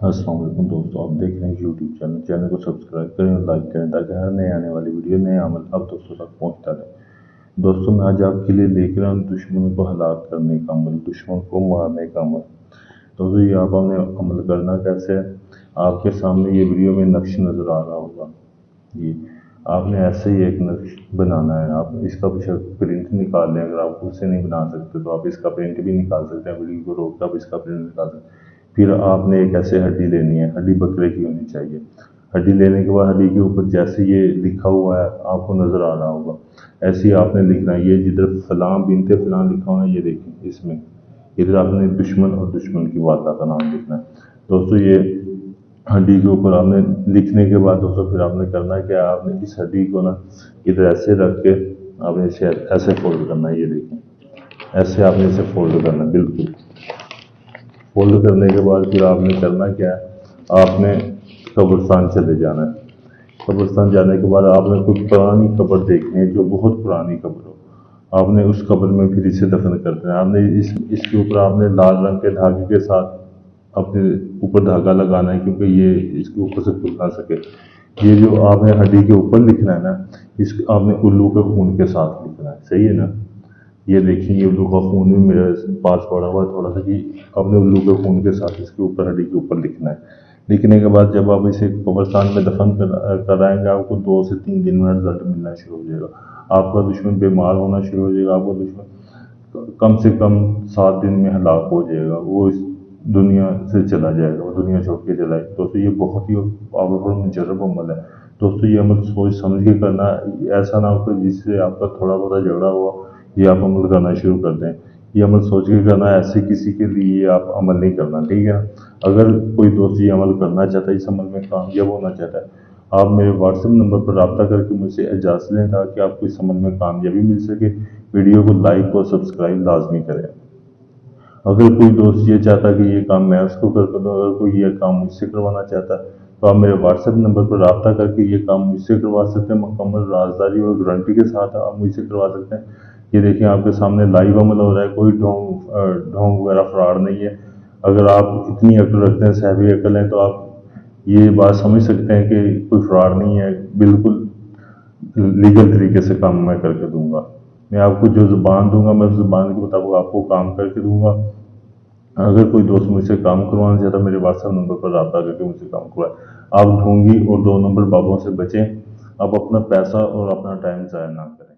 अस्सलाम वालेकुम दोस्तों, आप देख रहे हैं यूट्यूब चैनल को सब्सक्राइब करें और लाइक करें ताकि हर नए आने वाली वीडियो नए अमल अब दोस्तों तक पहुंचता रहे। दोस्तों मैं आज आपके लिए लेकर आया हूं दुश्मनों को हलाक करने का अमल, दुश्मन को मारने का अमल। दोस्तों ये आप हमें अमल करना कैसे है, आपके सामने ये वीडियो में नक्श नज़र आ रहा होगा। ये आपने ऐसे ही एक नक्श बनाना है। आप इसका प्रिंट निकाल लें, अगर आप खुद से नहीं बना सकते तो आप इसका प्रिंट भी निकाल सकते हैं। वीडियो को रोक कर आप इसका प्रिंट निकाल सकते हैं। फिर आपने एक ऐसे हड्डी लेनी है, हड्डी बकरे की होनी चाहिए। हड्डी लेने के बाद हड्डी के ऊपर जैसे ये लिखा हुआ है आपको नज़र आ रहा होगा, ऐसे ही आपने लिखना है। ये जिधर फलां बिनते फलां लिखा हुआ है ये देखें, इसमें इधर आपने दुश्मन और दुश्मन की वाक़ा का नाम लिखना है। दोस्तों ये हड्डी के ऊपर आपने लिखने के बाद दोस्तों फिर आपने करना है कि आपने इस हड्डी को ना इधर ऐसे रख के आपने इसे ऐसे फोल्ड करना है। ये देखें, ऐसे आपने इसे फोल्ड करना है। बिल्कुल फोल्ड करने के बाद फिर आपने करना क्या है, आपने कब्रिस्तान चले जाना है। कब्रिस्तान जाने के बाद आपने कोई पुरानी कब्र देखनी है, जो बहुत पुरानी कब्र हो। आपने उस कब्र में फिर इसे दफन कर देना है। आपने इसके ऊपर आपने लाल रंग के धागे के साथ अपने ऊपर धागा लगाना है, क्योंकि ये इसके ऊपर से खुल ना सके। ये जो आपने हड्डी के ऊपर लिखना है ना, इस आपने उल्लू के खून के साथ लिखना है। सही है ना। ये देखिए, ये उल्लू का खून भी मेरे पास पड़ा हुआ है थोड़ा सा, कि अपने उल्लू के खून के साथ इसके ऊपर हड्डी के ऊपर लिखना है। लिखने के बाद जब आप इसे कब्रिस्तान में दफन कराएंगे, आपको 2 से 3 दिन में रिजल्ट मिलना शुरू हो जाएगा। आपका दुश्मन बीमार होना शुरू हो जाएगा। आपका दुश्मन कम से कम 7 दिन में हलाक हो जाएगा। वो इस दुनिया से चला जाएगा, वो दुनिया छोड़ के चला जाएगा। दोस्तों ये बहुत ही पावरफुल मुजर्रब अमल है। दोस्तों ये अमल सोच समझ के करना, ऐसा ना हो कि जिससे आपका थोड़ा बहुत झगड़ा हुआ ये आप अमल करना शुरू कर दें। ये अमल सोच के करना, ऐसे किसी के लिए आप अमल नहीं करना, ठीक है ना। अगर कोई दोस्त ये अमल करना चाहता है, इस अमल में कामयाब होना चाहता है, आप मेरे व्हाट्सएप नंबर पर रब्ता करके मुझसे इजाज़त लें ताकि आपको इस अमल में कामयाबी मिल सके। वीडियो को लाइक और सब्सक्राइब लाजमी करें। अगर कोई दोस्त ये चाहता है कि ये काम मैं उसको कर दूँ, अगर कोई ये काम मुझसे करवाना चाहता है तो आप मेरे व्हाट्सएप नंबर पर रब्ता करके ये काम मुझसे करवा सकते हैं। मुकम्मल राजदारी और गारंटी के साथ आप मुझसे करवा सकते हैं। ये देखिए आपके सामने लाइव अमल हो रहा है, कोई ढोंग वगैरह फ्रॉड नहीं है। अगर आप इतनी अक्ल रखते हैं, साहबी अक्ल हैं, तो आप ये बात समझ सकते हैं कि कोई फ्रॉड नहीं है। बिल्कुल लीगल तरीके से काम मैं करके दूंगा। मैं आपको जो ज़ुबान दूंगा, मैं उस ज़ुबान के मुताबिक आपको काम करके दूंगा। अगर कोई दोस्त मुझसे काम करवाना चाहता है, मेरे व्हाट्सएप नंबर पर रब्ता करके मुझसे काम करवाए। आप ढोंगी और 2 नंबर बाबों से बचें। आप अपना पैसा और अपना टाइम ज़ाया ना करें।